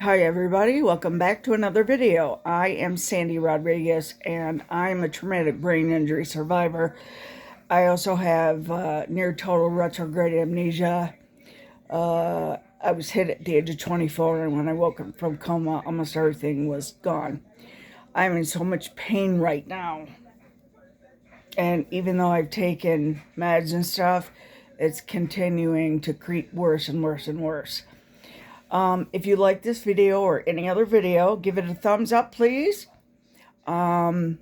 Hi everybody, welcome back to another video. I am Sandy Rodriguez and I'm a traumatic brain injury survivor. I also have near total retrograde amnesia. I was hit at the age of 24 and when I woke up from coma, almost everything was gone. I'm in so much pain right now. And even though I've taken meds and stuff, it's continuing to creep worse and worse and worse. If you like this video or any other video, give it a thumbs up, please. Pain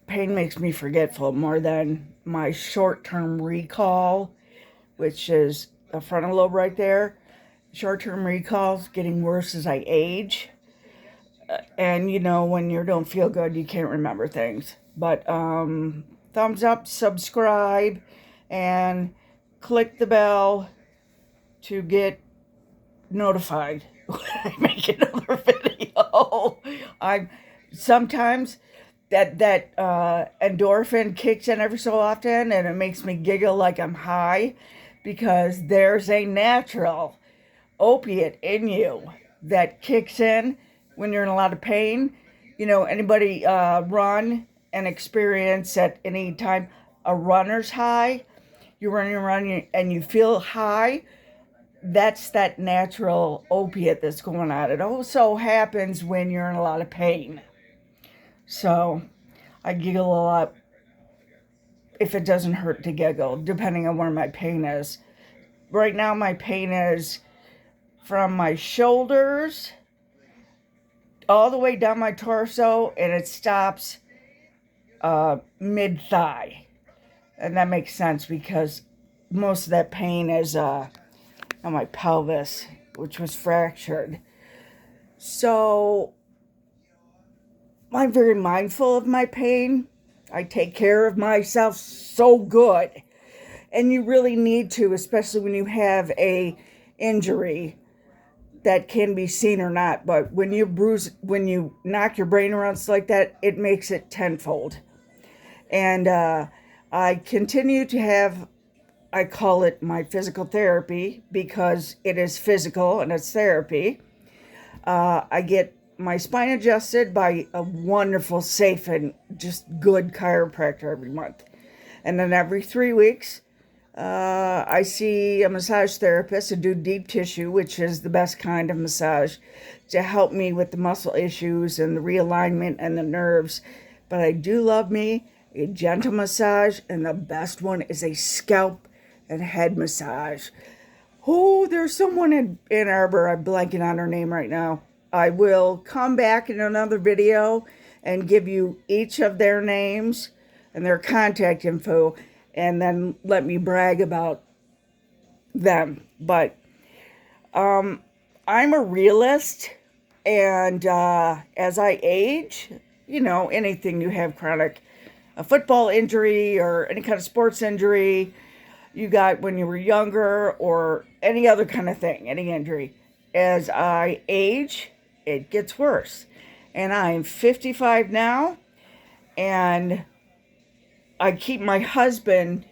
makes me forgetful more than my short-term recall, which is the frontal lobe right there. Short-term recall is getting worse as I age. And you know, when you don't feel good, you can't remember things. But thumbs up, subscribe, and click the bell to get notified when I make another video. I'm sometimes that endorphin kicks in every so often and it makes me giggle like I'm high because there's a natural opiate in you that kicks in when you're in a lot of pain. You know, anybody run and experience at any time a runner's high? You're running and you feel high. That's that natural opiate that's going on. It also happens when you're in a lot of pain. So I giggle a lot if it doesn't hurt to giggle, depending on where my pain is. Right now my pain is from my shoulders all the way down my torso, and it stops mid-thigh. And that makes sense because most of that pain is on my pelvis, which was fractured. So I'm very mindful of my pain. I take care of myself so good. And you really need to, especially when you have a injury that can be seen or not. But when you knock your brain around like that, it makes it tenfold. And I continue to have, I call it my physical therapy because it is physical and it's therapy. I get my spine adjusted by a wonderful, safe, and just good chiropractor every month. And then every 3 weeks, I see a massage therapist and do deep tissue, which is the best kind of massage to help me with the muscle issues and the realignment and the nerves. But I do love me a gentle massage, and the best one is a scalp and head massage. Oh, there's someone in Ann Arbor. I'm blanking on her name right now. I will come back in another video and give you each of their names and their contact info, and then let me brag about them. But I'm a realist, and as I age, you know, anything you have chronic, a football injury or any kind of sports injury you got when you were younger, or any other kind of thing, any injury. As I age, it gets worse. And I'm 55 now, and I keep my husband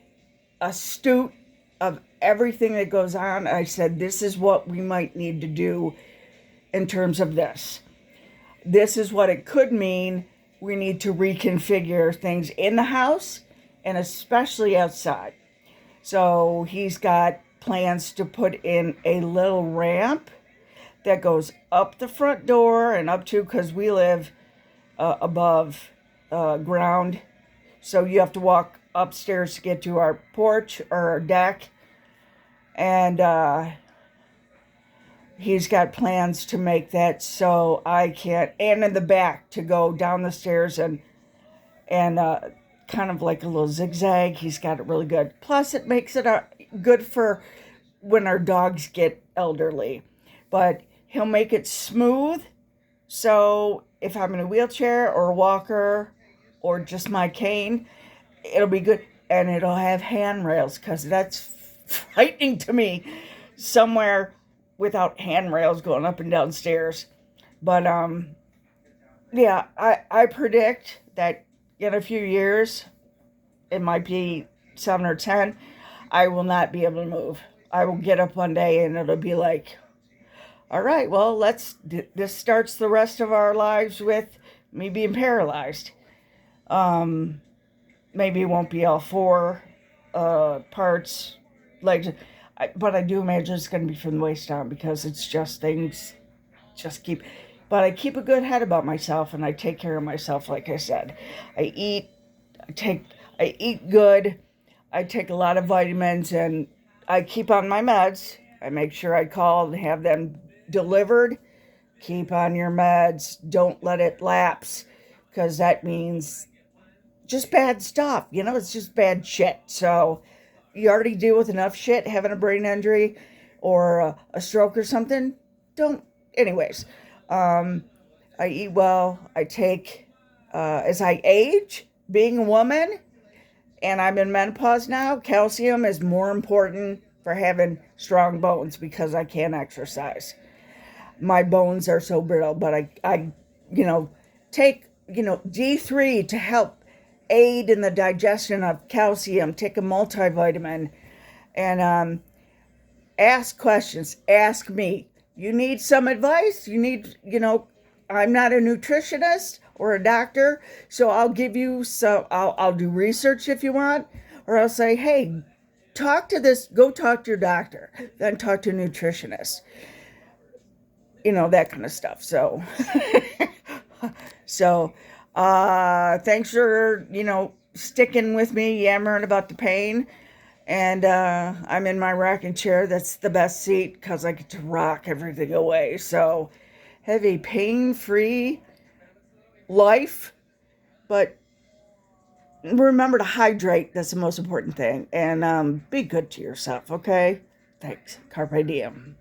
astute of everything that goes on. I said, this is what we might need to do in terms of this. This is what it could mean. We need to reconfigure things in the house and especially outside. So he's got plans to put in a little ramp that goes up the front door and up to, because we live above ground. So you have to walk upstairs to get to our porch or our deck. And he's got plans to make that so I can, and in the back to go down the stairs and kind of like a little zigzag. He's got it really good. Plus, it makes it good for when our dogs get elderly. But he'll make it smooth. So if I'm in a wheelchair or a walker or just my cane, it'll be good. And it'll have handrails, because that's frightening to me, somewhere without handrails going up and down stairs. But yeah, I predict that in a few years, it might be 7 or 10, I will not be able to move. I will get up one day and it'll be like, All right, well, this starts the rest of our lives with me being paralyzed. Um, Maybe it won't be all four parts, legs, but I do imagine it's going to be from the waist down because it's just things just keep. But I keep a good head about myself and I take care of myself, like I said. I eat, I take, I eat good. I take a lot of vitamins and I keep on my meds. I make sure I call and have them delivered. Keep on your meds. Don't let it lapse because that means just bad stuff. It's just bad shit. So you already deal with enough shit having a brain injury or a stroke or something. Don't, anyways. Um, I eat well. I take, as I age, being a woman, and I'm in menopause now, calcium is more important for having strong bones because I can't exercise. My bones are so brittle, but I take, D3 to help aid in the digestion of calcium. Take a multivitamin and ask questions. Ask me. You need some advice? I'm not a nutritionist or a doctor, so I'll give you some, I'll do research if you want, or I'll say, hey, go talk to your doctor, then talk to a nutritionist, that kind of stuff. So, so, thanks for, sticking with me, yammering about the pain. And I'm in my rocking chair. That's the best seat because I get to rock everything away. So have a pain-free life, but remember to hydrate. That's the most important thing. And be good to yourself, okay? Thanks. Carpe diem.